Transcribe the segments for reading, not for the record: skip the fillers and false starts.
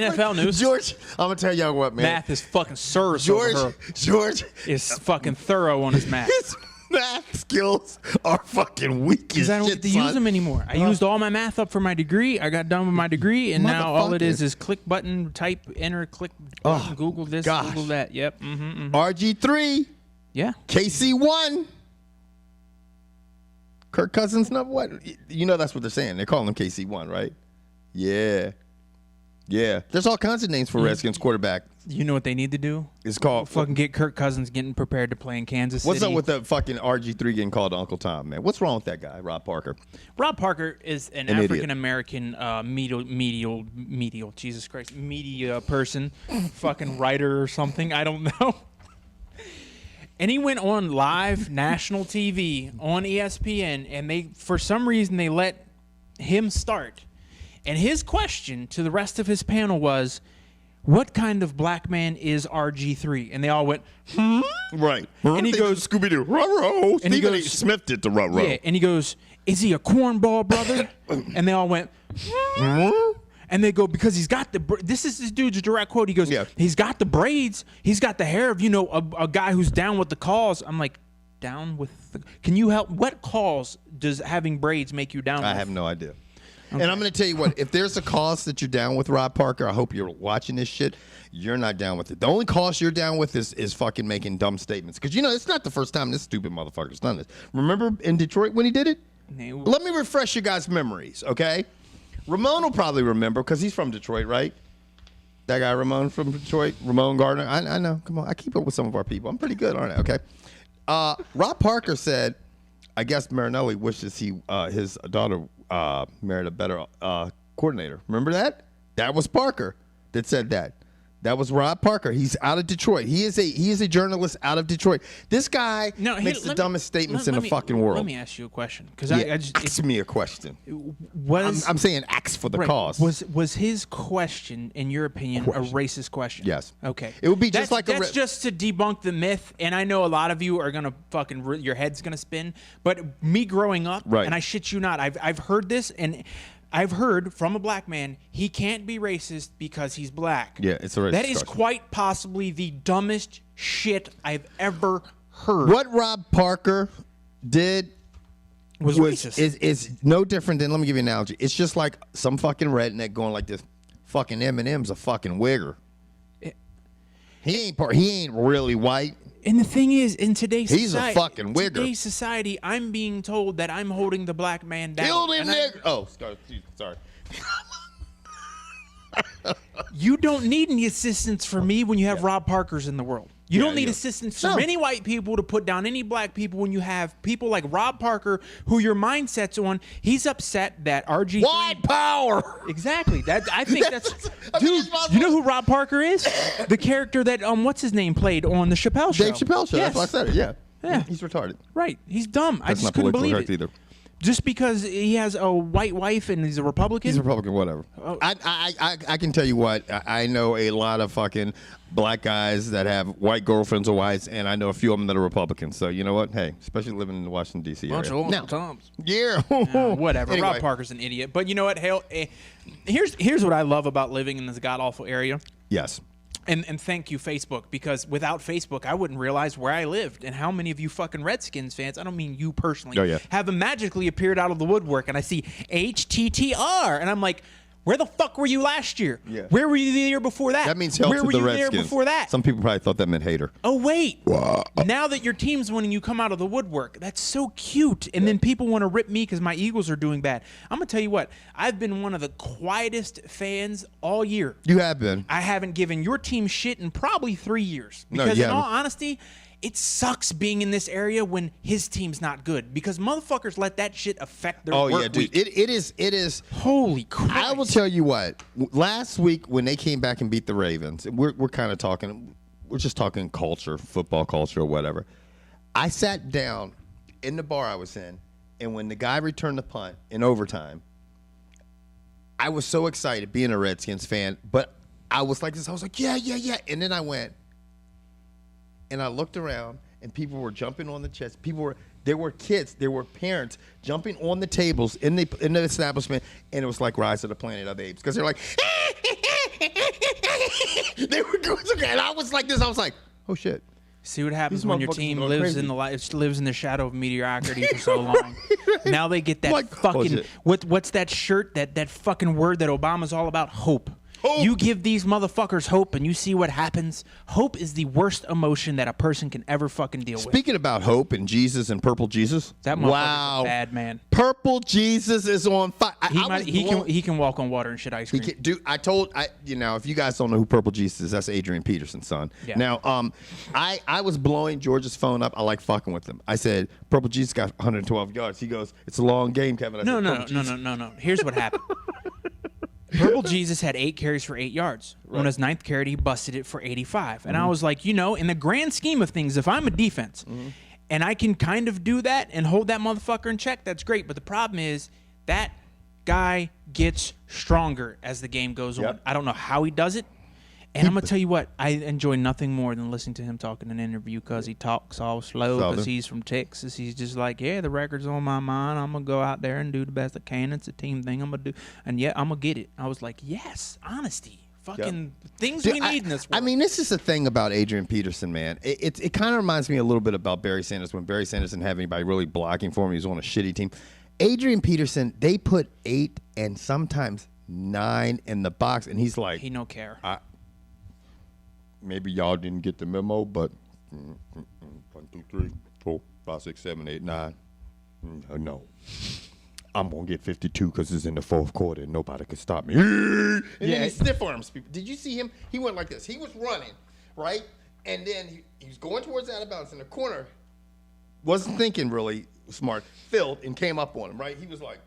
NFL news. George, I'm going to tell y'all what, man. Math is fucking Sir. George is fucking thorough on his math. His math skills are fucking weak as shit, Because I don't get to use them anymore. I used all my math up for my degree. I got done with my degree, and now all it is click button, type, enter, click button, Google this, Google that. Yep. RG3. Yeah. KC1. Kirk Cousins, number what? You know that's what they're saying. They're calling him KC1, right? Yeah. Yeah. There's all kinds of names for Redskins quarterback. You know what they need to do? It's called fucking get Kirk Cousins getting prepared to play in Kansas City. What's up with the fucking RG3 getting called Uncle Tom, man? What's wrong with that guy, Rob Parker? Rob Parker is an African-American media person, fucking writer or something. I don't know. And he went on live national TV on ESPN, and for some reason, they let him start. And his question to the rest of his panel was, what kind of black man is RG3? And they all went, Right. And he goes, Scooby-Doo, ruh-roh. Stephen A. Smith did the ruh-roh. Yeah, and he goes, is he a cornball brother? And they all went, and they go, because he's got this is this dude's direct quote. He goes, he's got the braids. He's got the hair of, a guy who's down with the cause. I'm like, down with can you help? What cause does having braids make you down with? I have no idea. Okay. And I'm going to tell you what, if there's a cause that you're down with, Rob Parker, I hope you're watching this shit, you're not down with it. The only cause you're down with is fucking making dumb statements. Because, it's not the first time this stupid motherfucker's done this. Remember in Detroit when he did it? No. Let me refresh you guys' memories, okay? Ramon will probably remember because he's from Detroit, right? That guy Ramon from Detroit, Ramon Gardner. I know. Come on. I keep up with some of our people. I'm pretty good, aren't I? Okay. Rob Parker said, I guess Marinelli wishes his daughter married a better coordinator. Remember that? That was Parker that said that. That was Rob Parker. He's out of Detroit. He is a journalist out of Detroit. This guy makes the dumbest statements in the fucking world. Let me ask you a question. Ask me a question. I'm saying ask for the cause. Was his question, in your opinion, a racist question? Yes. Okay. It would be just that's just to debunk the myth, and I know a lot of you are gonna fucking your head's gonna spin. But me growing up, and I shit you not, I've heard this and. I've heard from a black man he can't be racist because he's black. Yeah, it's a racist. That is quite possibly the dumbest shit I've ever heard. What Rob Parker did was racist. Is no different than, let me give you an analogy. It's just like some fucking redneck going like this, fucking Eminem's a fucking wigger. He ain't really white. And the thing is, in today's he's society, a fucking wigger. Today's society, I'm being told that I'm holding the black man down. Kill him, nigger. Oh, sorry. You don't need any assistance from me when you have Rob Parkers in the world. You don't need assistance from any white people to put down any black people when you have people like Rob Parker, who your mindset's on. He's upset that RG3... White power! Exactly. I think that's... Dude, you know who Rob Parker is? The character that, what's his name, played on the Chappelle Show. Dave Chappelle Show. Yes. That's why I said it, yeah. Yeah. He's retarded. Right. He's dumb. That's I just couldn't believe it. Either. Just because he has a white wife and he's a Republican? He's a Republican, whatever. Oh. I can tell you what, I know a lot of fucking black guys that have white girlfriends or wives, and I know a few of them that are Republicans. So you know what? Hey, especially living in the Washington, D.C. area. Bunch of Uncle Toms. Yeah. Whatever. Anyway. Rob Parker's an idiot. But you know what? Hell, here's what I love about living in this god-awful area. Yes. And thank you, Facebook, because without Facebook, I wouldn't realize where I lived and how many of you fucking Redskins fans, I don't mean you personally, have magically appeared out of the woodwork, and I see HTTR, and I'm like, where the fuck were you last year? Yeah. Where were you the year before that? That means hell where to were the you Redskins. there before that? Some people probably thought that meant hater. Oh, wait. Now that your team's winning, you come out of the woodwork. That's so cute. And then people want to rip me because my Eagles are doing bad. I'm going to tell you what. I've been one of the quietest fans all year. You have been. I haven't given your team shit in probably 3 years. Because in all honesty, it sucks being in this area when his team's not good, because motherfuckers let that shit affect their work dude. week. It is. Holy Christ. I will tell you what. Last week when they came back and beat the Ravens, we're kind of talking. We're just talking culture, football culture, or whatever. I sat down in the bar I was in, and when the guy returned the punt in overtime, I was so excited being a Redskins fan, but I was like this. I was like, yeah, and then I went. And I looked around, and people were jumping on the chest. There were kids, there were parents jumping on the tables in the establishment, and it was like Rise of the Planet of the Apes, because they're like, They were going okay, and I was like this. I was like, oh shit. See what happens These when your motherfuckers team going lives crazy. lives in the shadow of mediocrity for so long. Now they get that Like, fucking what's that shirt that fucking word that Obama's all about? Hope. Hope. You give these motherfuckers hope, and you see what happens. Hope is the worst emotion that a person can ever fucking deal with. Speaking about hope and Jesus and purple Jesus, That motherfucker's a bad man. Purple Jesus is on fire. He can walk on water and shit ice cream. If you guys don't know who Purple Jesus is, that's Adrian Peterson's son. Yeah. Now, I was blowing George's phone up. I like fucking with him. I said, Purple Jesus got 112 yards. He goes, it's a long game, Kevin. I said, No. Here's what happened. Purple Jesus had 8 carries for 8 yards. Right. On his 9th carry, he busted it for 85. And I was like, in the grand scheme of things, if I'm a defense and I can kind of do that and hold that motherfucker in check, that's great. But the problem is that guy gets stronger as the game goes on. Yep. I don't know how he does it. And I'm going to tell you what, I enjoy nothing more than listening to him talk in an interview because he talks all slow because he's from Texas. He's just like, yeah, the record's on my mind. I'm going to go out there and do the best I can. It's a team thing I'm going to do. And yeah, I'm going to get it. I was like, yes, honesty. Fucking things we need in this world. I mean, this is the thing about Adrian Peterson, man. It kind of reminds me a little bit about Barry Sanders when Barry Sanders didn't have anybody really blocking for him. He was on a shitty team. Adrian Peterson, they put 8 and sometimes 9 in the box, and he's like, he no care. Maybe y'all didn't get the memo, but 1, 2, 3, 4, 5, 6, 7, 8, 9. No. I'm going to get 52 because it's in the fourth quarter and nobody could stop me. And then he stiff arms people. Did you see him? He went like this. He was running, right? And then he was going towards out of bounds in the corner. Wasn't thinking really smart. Filled and came up on him, right? He was like,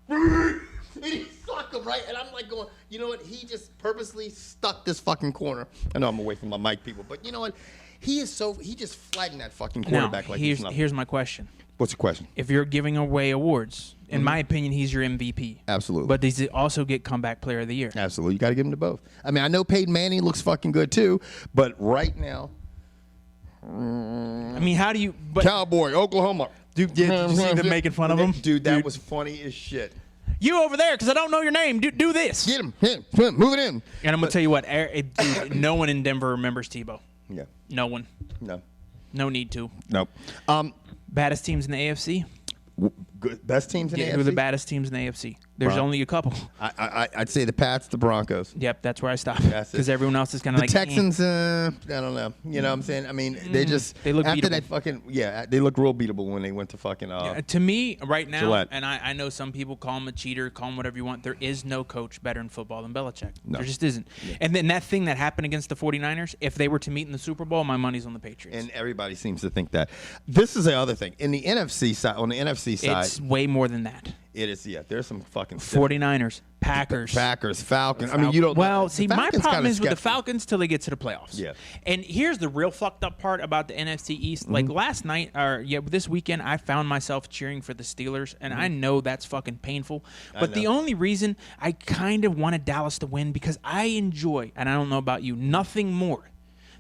and he stuck him, right? And I'm like going, you know what? He just purposely stuck this fucking corner. I know I'm away from my mic, people, but you know what? He just flattened that fucking quarterback like he's nothing. Here's my question. What's the question? If you're giving away awards, in my opinion, he's your MVP. Absolutely. But does he also get comeback player of the year? Absolutely. You got to give him to both. I mean, I know Peyton Manning looks fucking good too, but right now. I mean, how do you... But, Cowboy, Oklahoma. Dude, did you see them making fun of him? Dude, that was funny as shit. You over there, because I don't know your name. Do this. Get him. Hit him. Move it in. And I'm going to tell you what. Dude, no one in Denver remembers Tebow. Yeah. No one. No. No need to. Nope. Baddest teams in the AFC? Good. Best teams in the AFC? Who are the baddest teams in the AFC? There's only a couple. I'd say the Pats, the Broncos. Yep, that's where I stop. Because everyone else is kind of like... The Texans, I don't know. You know what I'm saying? I mean, they look after beatable. that fucking... Yeah, they look real beatable when they went to fucking... to me, right now, Gillette. and I know some people call him a cheater, call him whatever you want, there is no coach better in football than Belichick. No. There just isn't. Yeah. And then that thing that happened against the 49ers, if they were to meet in the Super Bowl, my money's on the Patriots. And everybody seems to think that. This is the other thing. In the NFC side, on the NFC side... It's way more than that. It is, yeah. There's some fucking... 49ers, Packers, Falcons. I mean, you don't... Well, see, my problem is with the sketchy. Falcons till they get to the playoffs. Yeah. And here's the real fucked up part about the NFC East. Like last night, this weekend, I found myself cheering for the Steelers, and I know that's fucking painful. But the only reason I kind of wanted Dallas to win because I enjoy, and I don't know about you, nothing more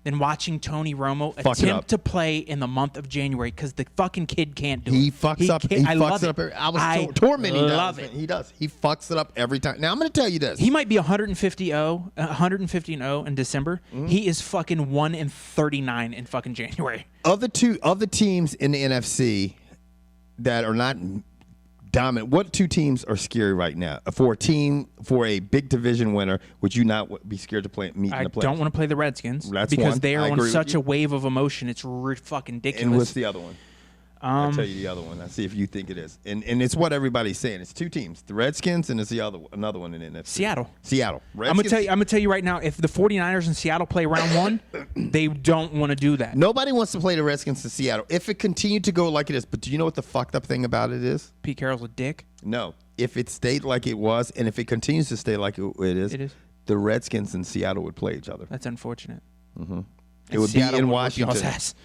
than watching Tony Romo attempt to play in the month of January because the fucking kid can't do it. He fucks up. He fucks it up. I was tormenting. Love it. He does. He fucks it up every time. Now I'm going to tell you this. He might be 150-0 in December. He is fucking 1-39 in fucking January. Of the teams in the NFC that are not dominant, what 2 teams are scary right now for a big division winner? Would you not be scared to meet in the playoffs? I don't want to play the Redskins That's because one. they are I on agree such with you. a wave of emotion. It's fucking ridiculous. And what's the other one? I'll tell you the other one. I'll see if you think it is. And it's what everybody's saying. It's 2 teams, the Redskins, and it's another one in the NFC. Seattle. Redskins. I'm gonna tell you right now, if the 49ers and Seattle play round 1, they don't want to do that. Nobody wants to play the Redskins in Seattle. If it continued to go like it is, but do you know what the fucked up thing about it is? Pete Carroll's a dick. No. If it stayed like it was, and if it continues to stay like it is, the Redskins and Seattle would play each other. That's unfortunate. Mm-hmm. It would be in Washington.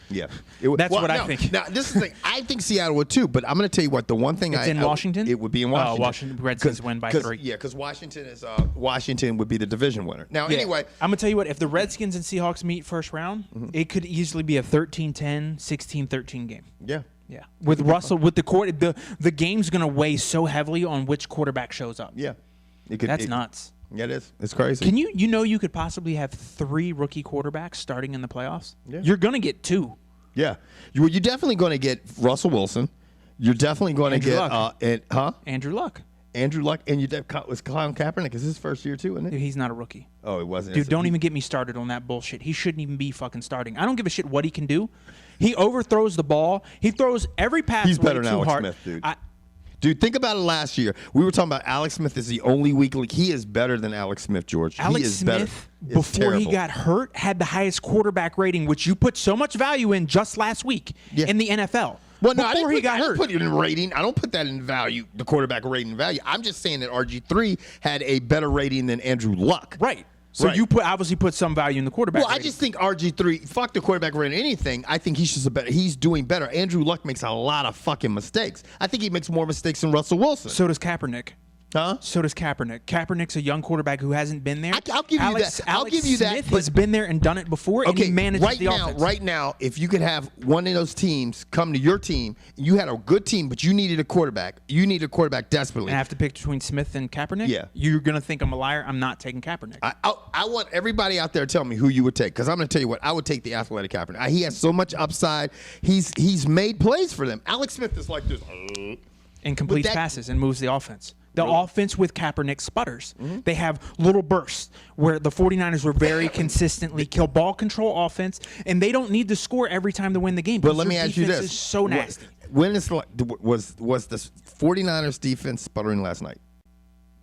Yeah. That's what I think. Now, this is the thing. I think Seattle would too, but I'm going to tell you what. The one thing it's in Washington? It would be in Washington. Washington Redskins win by 3. Yeah, because Washington would be the division winner. Now, anyway. I'm going to tell you what. If the Redskins and Seahawks meet first round, it could easily be a 13-10, 16-13 game. Yeah. Yeah. With Russell, with the game's going to weigh so heavily on which quarterback shows up. Yeah. That's nuts. Yeah, it is. It's crazy. Can you could possibly have 3 rookie quarterbacks starting in the playoffs? Yeah. You're going to get 2. Yeah. You're definitely going to get Russell Wilson. You're definitely going to get Andrew Luck. Andrew Luck, and was Colin Kaepernick. Is his first year too, isn't it? Dude, he's not a rookie. Oh, it wasn't. Dude, don't even get me started on that bullshit. He shouldn't even be fucking starting. I don't give a shit what he can do. He overthrows the ball. He throws every pass. He's better too than Alex hard. Smith, dude. Dude, think about it last year. We were talking about Alex Smith is the only weak link. He is better than Alex Smith, George. Alex he is Smith, better. before he got hurt, had the highest quarterback rating, which you put so much value in just last week in the NFL. Well, no, before he got hurt. I didn't put it in rating. I don't put that in value, the quarterback rating value. I'm just saying that RG3 had a better rating than Andrew Luck. Right. So you obviously put some value in the quarterback rating. I just think RG3, fuck the quarterback rating anything. I think he's just he's doing better. Andrew Luck makes a lot of fucking mistakes. I think he makes more mistakes than Russell Wilson. So does Kaepernick. Huh? So does Kaepernick. Kaepernick's a young quarterback who hasn't been there. I'll give you that. I'll give you that. Smith has been there and done it before, and he manages the offense. Right now, if you could have one of those teams come to your team, you had a good team, but you needed a quarterback. You need a quarterback desperately. And I have to pick between Smith and Kaepernick? Yeah. You're going to think I'm a liar. I'm not taking Kaepernick. I want everybody out there to tell me who you would take, because I'm going to tell you what, I would take the athletic Kaepernick. He has so much upside. He's made plays for them. Alex Smith is like this. And completes passes and moves the offense. The offense with Kaepernick sputters. They have little bursts where the 49ers were very consistently kill ball control offense, and they don't need to score every time to win the game. But let me ask you this. Is so nasty. When was the 49ers defense sputtering last night?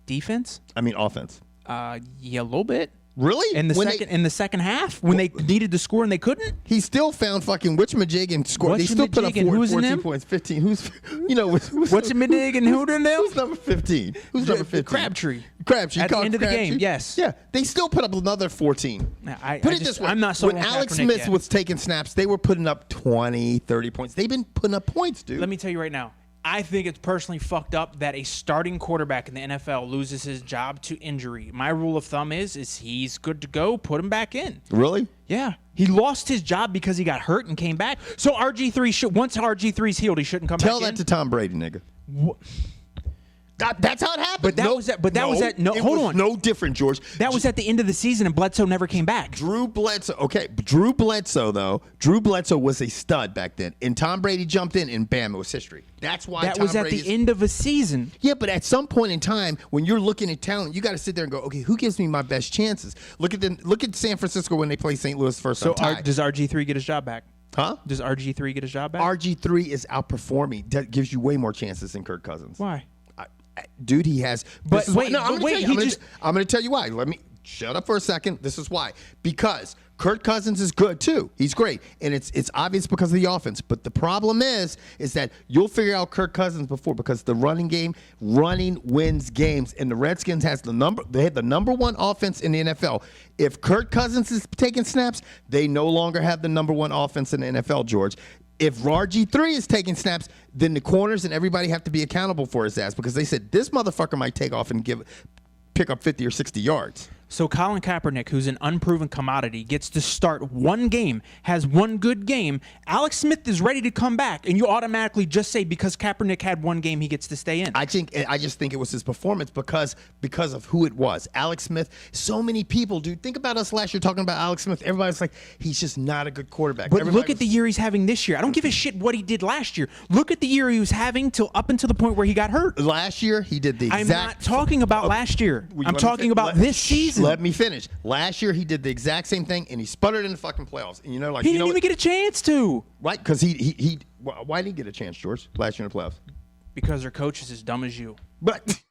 Defense? I mean offense. Yeah, a little bit. Really? In the second half, when they needed to score and they couldn't? He still found fucking Whatchamajig and scored. They still put up 14 points. 15. Whatchamajig and who them? Who's number 15? Who's number 15? Crabtree. At the end of the game, yes. Yeah, they still put up another 14. Put it this way. I'm not so when Alex Smith was taking snaps, they were putting up 20, 30 points. They've been putting up points, dude. Let me tell you right now. I think it's personally fucked up that a starting quarterback in the NFL loses his job to injury. My rule of thumb is he's good to go, put him back in. Really? Yeah. He lost his job because he got hurt and came back. So RG3 once RG3's healed, he shouldn't come back in. Tell that to Tom Brady, nigga. That's how it happened. But hold on. No different, George. That was at the end of the season, and Bledsoe never came back. Drew Bledsoe was a stud back then, and Tom Brady jumped in, and bam, it was history. That's why that was at the end of a season. Yeah, but at some point in time, when you're looking at talent, you got to sit there and go, okay, who gives me my best chances? Look at San Francisco when they play St. Louis first. So does RG3 get his job back? Huh? Does RG3 get his job back? RG3 is outperforming. That gives you way more chances than Kirk Cousins. Why? Dude, he has. But wait, I'm going to tell you why. Let me shut up for a second. This is why. Because Kirk Cousins is good too. He's great, and it's obvious because of the offense. But the problem is that you'll figure out Kirk Cousins before, because the running wins games, and the Redskins they had the number one offense in the NFL. If Kirk Cousins is taking snaps, they no longer have the number one offense in the NFL, George. If RG3 is taking snaps, then the corners and everybody have to be accountable for his ass, because they said this motherfucker might take off and pick up 50 or 60 yards. So Colin Kaepernick, who's an unproven commodity, gets to start one game, has one good game. Alex Smith is ready to come back, and you automatically just say because Kaepernick had one game, he gets to stay in. I just think it was his performance because of who it was. Alex Smith, so many people, dude. Think about us last year talking about Alex Smith. Everybody's like, he's just not a good quarterback. But look at the year he's having this year. I don't give a shit what he did last year. Look at the year he was having up until the point where he got hurt. Last year, he did the exact... I'm not talking about last year. I'm talking about this season. Let me finish. Last year, he did the exact same thing, and he sputtered in the fucking playoffs. And he didn't even get a chance to. Right? Because why didn't he get a chance, George, last year in the playoffs? Because their coach is as dumb as you. But...